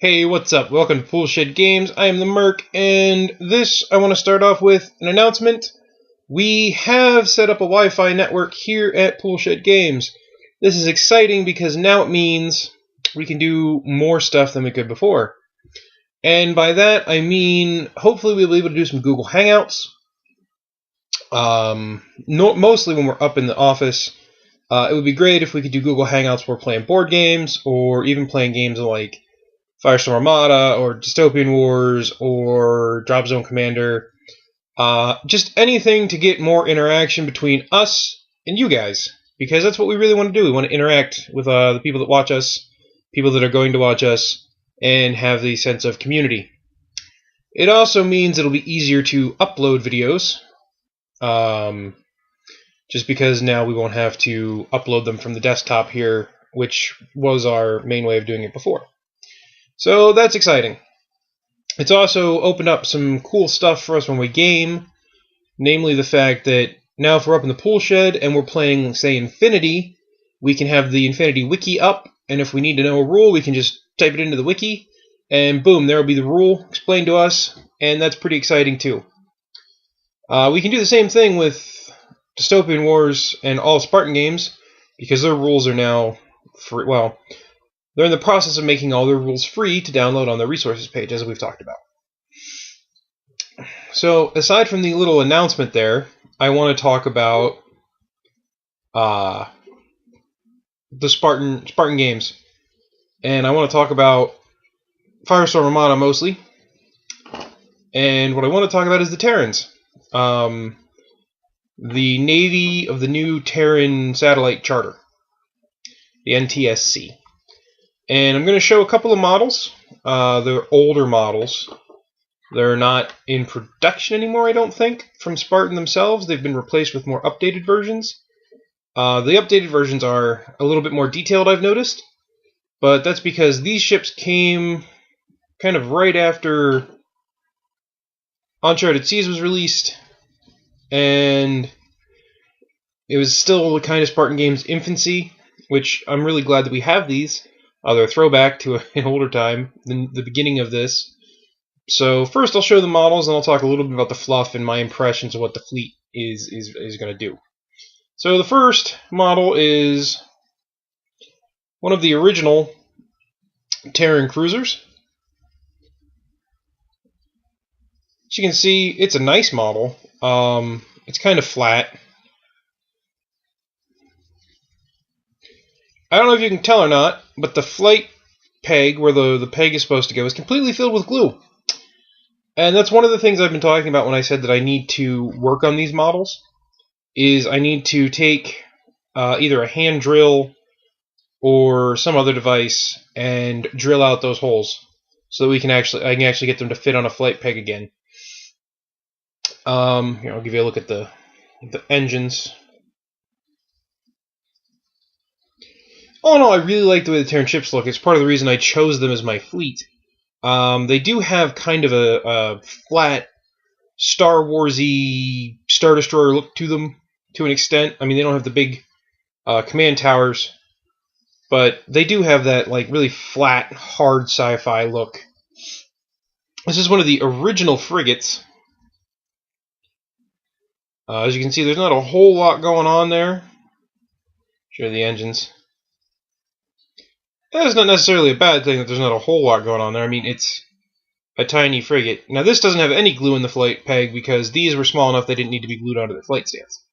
Hey, what's up? Welcome to Poolshed Games. I am the Merc, and I want to start off with an announcement. We have set up a Wi-Fi network here at Poolshed Games. This is exciting because now it means we can do more stuff than we could before. And by that, I mean, hopefully we'll be able to do some Google Hangouts. Mostly when we're up in the office. It would be great if we could do Google Hangouts where we're playing board games, or even playing games like Firestorm Armada, or Dystopian Wars, or Drop Zone Commander. Just anything to get more interaction between us and you guys, because that's what we really want to do. We want to interact with the people that watch us, people that are going to watch us, and have the sense of community. It also means it'll be easier to upload videos, just because now we won't have to upload them from the desktop here, which was our main way of doing it before. So that's exciting. It's also opened up some cool stuff for us when we game, namely the fact that now if we're up in the pool shed and we're playing, say, Infinity, we can have the Infinity wiki up, and if we need to know a rule, we can just type it into the wiki, and boom, there will be the rule explained to us, and that's pretty exciting too. We can do the same thing with Dystopian Wars and all Spartan games, because their rules are now free. Well, they're in the process of making all their rules free to download on their resources page, as we've talked about. So, aside from the little announcement there, I want to talk about the Spartan games. And I want to talk about Firestorm Armada mostly. And what I want to talk about is the Terrans. The Navy of the new Terran Satellite Charter. The NTSC. And I'm going to show a couple of models. They're older models. They're not in production anymore, I don't think, from Spartan themselves. They've been replaced with more updated versions. The updated versions are a little bit more detailed, I've noticed. But that's because these ships came kind of right after Uncharted Seas was released. And it was still the kind of Spartan game's infancy, which I'm really glad that we have these. They're a throwback to an older time than the beginning of this. So first I'll show the models, and I'll talk a little bit about the fluff and my impressions of what the fleet is going to do. So the first model is one of the original Terran cruisers. As you can see, it's a nice model. It's kind of flat. I don't know if you can tell or not, but the flight peg, where the peg is supposed to go, is completely filled with glue. And that's one of the things I've been talking about when I said that I need to work on these models, is I need to take either a hand drill or some other device and drill out those holes so that I can actually get them to fit on a flight peg again. Here, I'll give you a look at the engines. All in all, I really like the way the Terran ships look. It's part of the reason I chose them as my fleet. They do have kind of a flat, Star Wars-y Star Destroyer look to them, to an extent. I mean, they don't have the big command towers, but they do have that like really flat, hard sci-fi look. This is one of the original frigates. As you can see, there's not a whole lot going on there. Show the engines. That's not necessarily a bad thing that there's not a whole lot going on there. I mean, it's a tiny frigate. Now, this doesn't have any glue in the flight peg because these were small enough they didn't need to be glued onto the flight stands.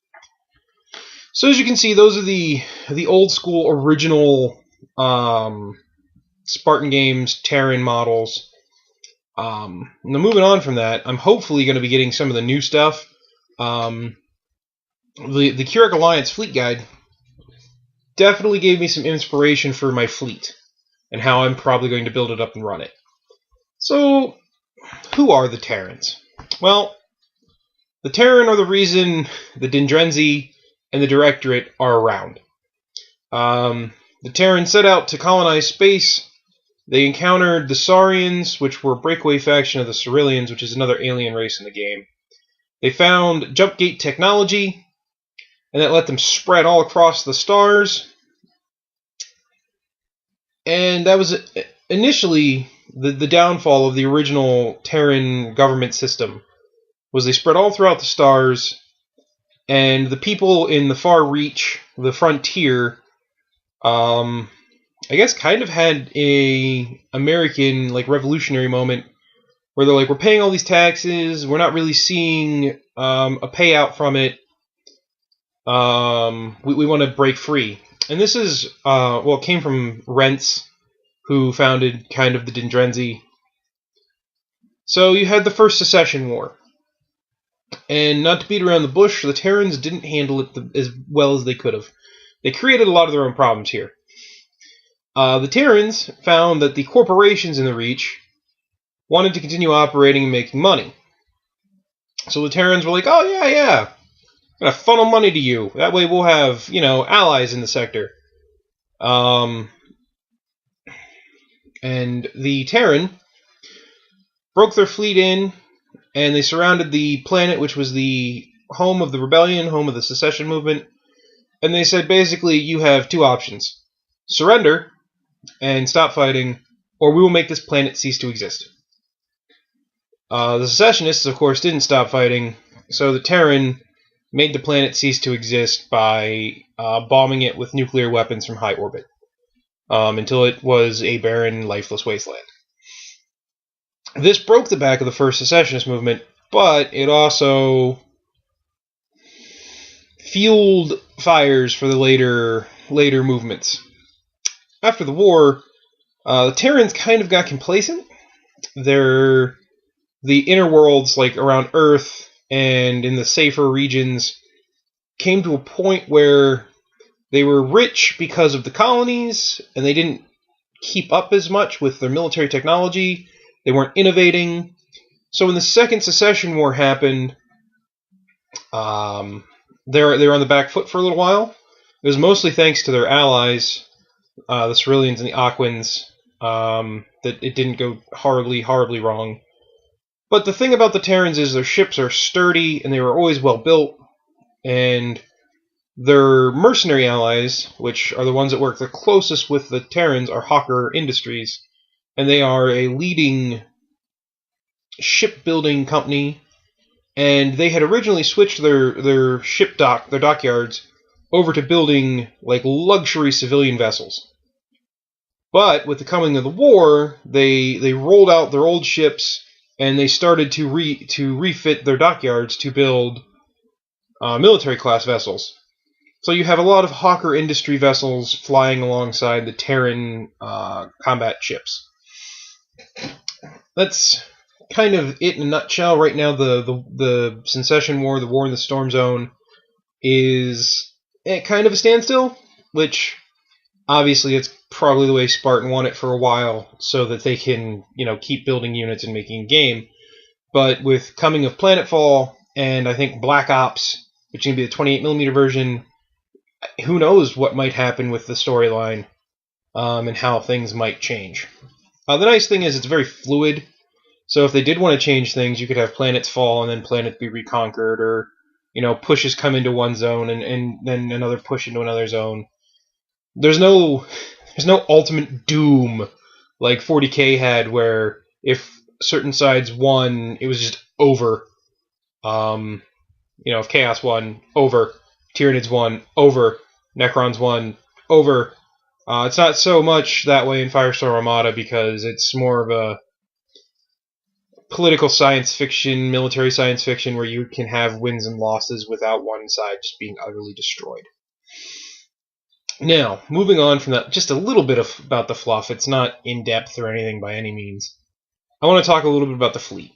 So as you can see, those are the old school original Spartan Games Terran models. Now, moving on from that, I'm hopefully going to be getting some of the new stuff. The Keurig Alliance Fleet Guide definitely gave me some inspiration for my fleet and how I'm probably going to build it up and run it. So, who are the Terrans? Well, the Terran are the reason the Dendrenzi and the Directorate are around. The Terran set out to colonize space. They encountered the Saurians, which were a breakaway faction of the Ceruleans, which is another alien race in the game. They found jump gate technology, and that let them spread all across the stars. And that was initially the downfall of the original Terran government system was they spread all throughout the stars, and the people in the far reach, the frontier, I guess kind of had a American like revolutionary moment where they're like, we're paying all these taxes, we're not really seeing a payout from it. We want to break free. And this is, it came from Rents, who founded kind of the Dendrenzi. So you had the First Secession War. And not to beat around the bush, the Terrans didn't handle it as well as they could have. They created a lot of their own problems here. The Terrans found that the corporations in the Reach wanted to continue operating and making money. So the Terrans were like, oh yeah, I'm going to funnel money to you. That way we'll have, allies in the sector. And the Terran broke their fleet in, and they surrounded the planet, which was the home of the rebellion, home of the secession movement. And they said, basically, you have two options. Surrender and stop fighting, or we will make this planet cease to exist. The secessionists, of course, didn't stop fighting, so the Terran made the planet cease to exist by bombing it with nuclear weapons from high orbit, until it was a barren, lifeless wasteland. This broke the back of the first secessionist movement, but it also fueled fires for the later movements. After the war, the Terrans kind of got complacent. The inner worlds, like around Earth and in the safer regions, came to a point where they were rich because of the colonies, and they didn't keep up as much with their military technology. They weren't innovating. So when the Second Secession War happened, they were on the back foot for a little while. It was mostly thanks to their allies, the Ceruleans and the Aquans, that it didn't go horribly, horribly wrong. But the thing about the Terrans is their ships are sturdy, and they were always well built, and their mercenary allies, which are the ones that work the closest with the Terrans, are Hawker Industries, and they are a leading shipbuilding company, and they had originally switched their dockyards over to building like luxury civilian vessels. But with the coming of the war, they rolled out their old ships, and they started to refit their dockyards to build military class vessels. So you have a lot of Hawker Industry vessels flying alongside the Terran combat ships. That's kind of it in a nutshell. Right now, the Secession War, the War in the Storm Zone, is kind of a standstill, which obviously it's probably the way Spartan want it for a while, so that they can, keep building units and making a game. But with coming of Planetfall, and I think Black Ops, which is going to be the 28mm version, who knows what might happen with the storyline, and how things might change. The nice thing is it's very fluid, so if they did want to change things, you could have planets fall and then planets be reconquered, or, pushes come into one zone and then another push into another zone. There's no ultimate doom like 40K had, where if certain sides won, it was just over. If Chaos won, over. Tyranids won, over. Necrons won, over. It's not so much that way in Firestorm Armada, because it's more of a political science fiction, military science fiction, where you can have wins and losses without one side just being utterly destroyed. Now, moving on from that, just a little bit about the fluff. It's not in-depth or anything by any means. I want to talk a little bit about the fleet.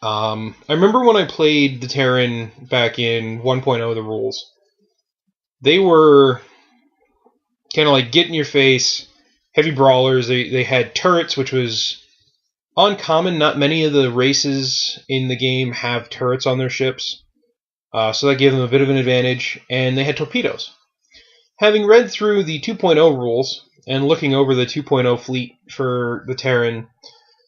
I remember when I played the Terran back in 1.0, the rules, they were kind of like get-in-your-face, heavy brawlers. They had turrets, which was uncommon. Not many of the races in the game have turrets on their ships, so that gave them a bit of an advantage, and they had torpedoes. Having read through the 2.0 rules and looking over the 2.0 fleet for the Terran,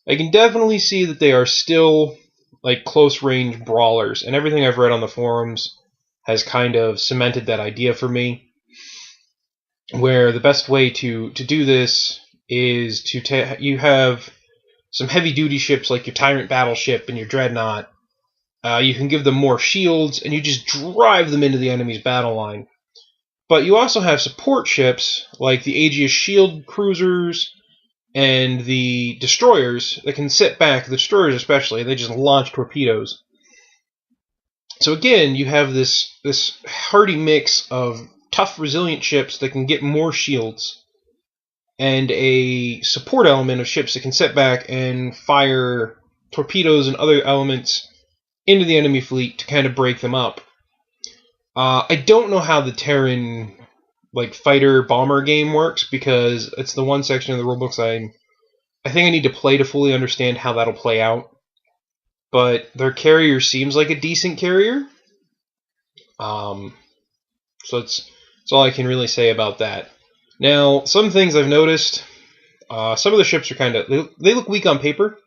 I can definitely see that they are still like close-range brawlers, and everything I've read on the forums has kind of cemented that idea for me, where the best way to do this is you have some heavy-duty ships like your Tyrant battleship and your Dreadnought. You can give them more shields, and you just drive them into the enemy's battle line. But you also have support ships like the Aegis shield cruisers and the destroyers that can sit back, the destroyers especially, and they just launch torpedoes. So again, you have this hearty mix of tough, resilient ships that can get more shields, and a support element of ships that can sit back and fire torpedoes and other elements into the enemy fleet to kind of break them up. I don't know how the Terran fighter bomber game works, because it's the one section of the rulebooks I think I need to play to fully understand how that'll play out. But their carrier seems like a decent carrier. So that's all I can really say about that. Now, some things I've noticed, some of the ships are they look weak on paper.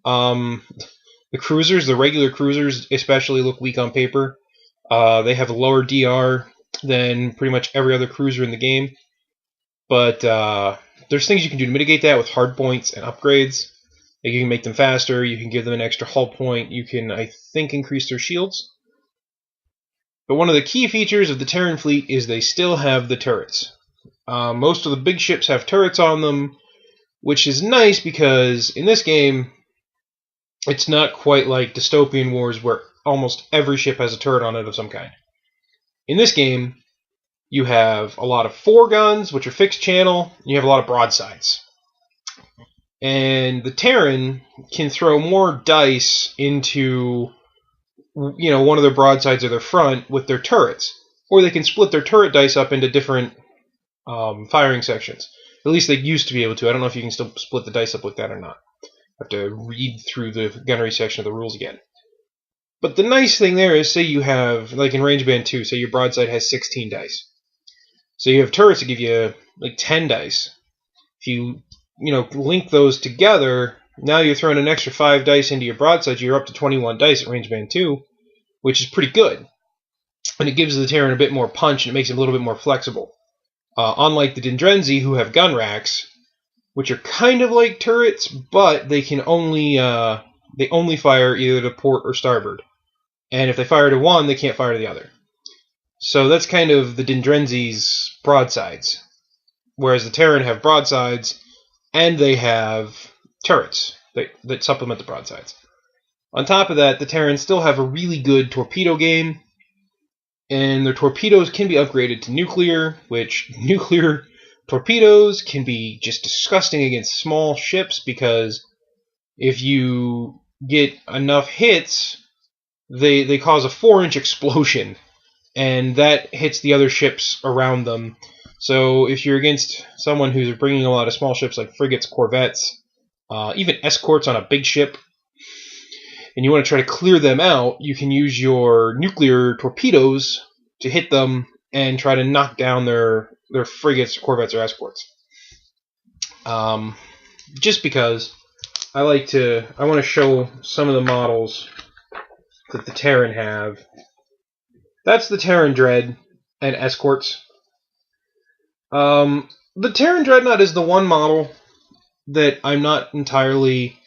The cruisers, the regular cruisers especially, look weak on paper. They have a lower DR than pretty much every other cruiser in the game. But there's things you can do to mitigate that with hard points and upgrades. Like, you can make them faster, you can give them an extra hull point, you can, I think, increase their shields. But one of the key features of the Terran fleet is they still have the turrets. Most of the big ships have turrets on them, which is nice because in this game, it's not quite like Dystopian Wars where almost every ship has a turret on it of some kind. In this game, you have a lot of foreguns, which are fixed channel, and you have a lot of broadsides. And the Terran can throw more dice into, one of their broadsides or their front with their turrets. Or they can split their turret dice up into different firing sections. At least they used to be able to. I don't know if you can still split the dice up like that or not. I have to read through the gunnery section of the rules again. But the nice thing there is, say you have, like in Range Band 2, say your broadside has 16 dice. So you have turrets that give you, 10 dice. If you, link those together, now you're throwing an extra 5 dice into your broadside, you're up to 21 dice at Range Band 2, which is pretty good. And it gives the Terran a bit more punch, and it makes it a little bit more flexible. Unlike the Dendrenzi, who have gun racks, which are kind of like turrets, but they can only fire either to port or starboard. And if they fire to one, they can't fire to the other. So that's kind of the Dendrenzi's broadsides. Whereas the Terran have broadsides, and they have turrets that supplement the broadsides. On top of that, the Terrans still have a really good torpedo game, and their torpedoes can be upgraded to nuclear, which nuclear torpedoes can be just disgusting against small ships, because if you get enough hits, they cause a 4-inch explosion, and that hits the other ships around them. So if you're against someone who's bringing a lot of small ships like frigates, corvettes, even escorts on a big ship, and you want to try to clear them out, you can use your nuclear torpedoes to hit them and try to knock down their frigates, corvettes, or escorts. Just because I want to show some of the models that the Terran have. That's the Terran Dread and escorts. The Terran Dreadnought is the one model that I'm not entirely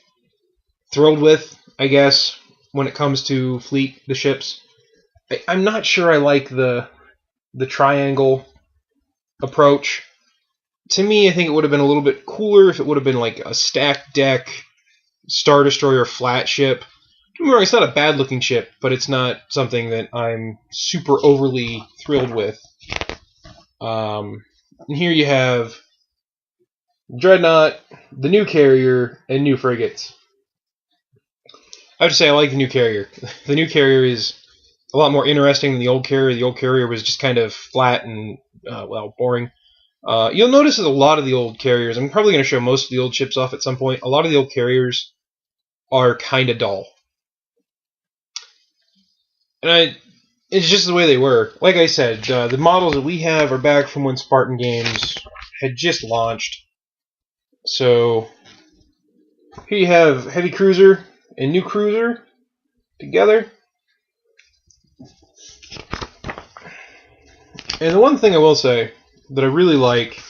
thrilled with, I guess, when it comes to the ships. I'm not sure I like the triangle approach. To me, I think it would have been a little bit cooler if it would have been like a stacked deck Star Destroyer flat ship. Don't get me wrong, it's not a bad looking ship, but it's not something that I'm super overly thrilled with. And here you have Dreadnought, the new carrier, and new frigates. I have to say I like the new carrier. The new carrier is a lot more interesting than the old carrier. The old carrier was just kind of flat and, boring. You'll notice that a lot of the old carriers, I'm probably going to show most of the old ships off at some point, a lot of the old carriers are kind of dull. And it's just the way they were. Like I said, the models that we have are back from when Spartan Games had just launched. So here you have Heavy Cruiser and New Cruiser together. And the one thing I will say that I really like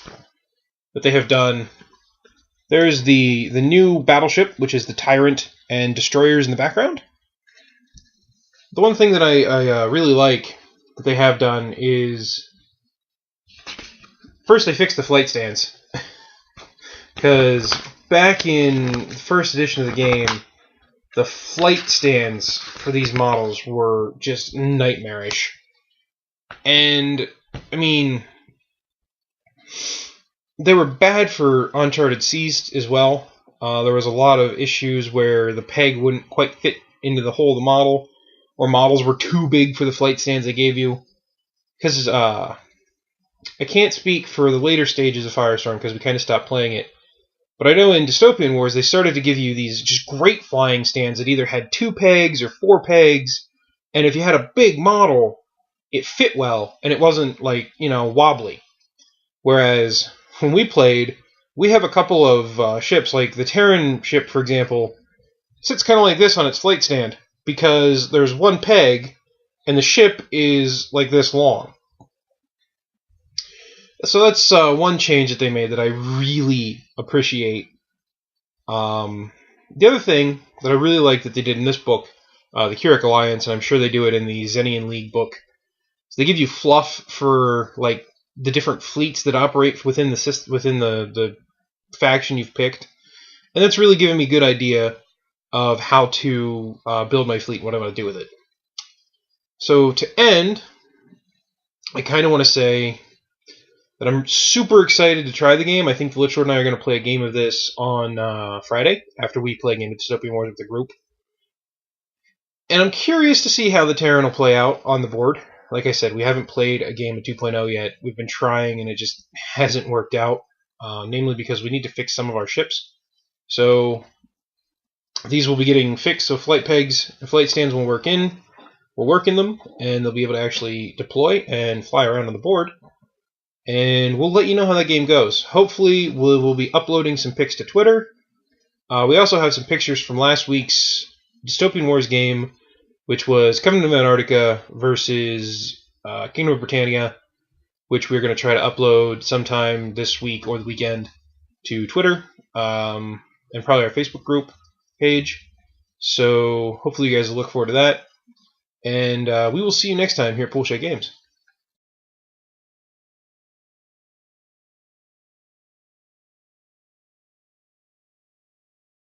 that they have done There's the new battleship, which is the Tyrant and destroyers in the background. The one thing that I really like that they have done is, first they fixed the flight stands. Because back in the first edition of the game, the flight stands for these models were just nightmarish. And, I mean, they were bad for Uncharted Seas as well. There was a lot of issues where the peg wouldn't quite fit into the hole of the model, or models were too big for the flight stands they gave you. Because I can't speak for the later stages of Firestorm because we kind of stopped playing it. But I know in Dystopian Wars they started to give you these just great flying stands that either had 2 pegs or 4 pegs, and if you had a big model, it fit well, and it wasn't, like, you know, wobbly. Whereas when we played, we have a couple of ships, like the Terran ship, for example, sits kind of like this on its flight stand, because there's 1 peg, and the ship is like this long. So that's one change that they made that I really appreciate. The other thing that I really like that they did in this book, the Keurig Alliance, and I'm sure they do it in the Xenian League book, is they give you fluff for, like, the different fleets that operate within the system, within the faction you've picked, and that's really given me a good idea of how to build my fleet and what I'm going to do with it. So to end, I kind of want to say that I'm super excited to try the game. I think the Lich Lord and I are going to play a game of this on Friday, after we play a game of Dystopian Wars with the group. And I'm curious to see how the Terran will play out on the board. Like I said, we haven't played a game of 2.0 yet. We've been trying, and it just hasn't worked out, namely because we need to fix some of our ships. So these will be getting fixed, so flight pegs and flight stands will work in. We'll work in them, and they'll be able to actually deploy and fly around on the board. And we'll let you know how that game goes. Hopefully, we'll be uploading some pics to Twitter. We also have some pictures from last week's Dystopian Wars game, which was Covenant of Antarctica versus Kingdom of Britannia, which we're going to try to upload sometime this week or the weekend to Twitter, and probably our Facebook group page. So hopefully you guys will look forward to that. And we will see you next time here at Poolshed Games.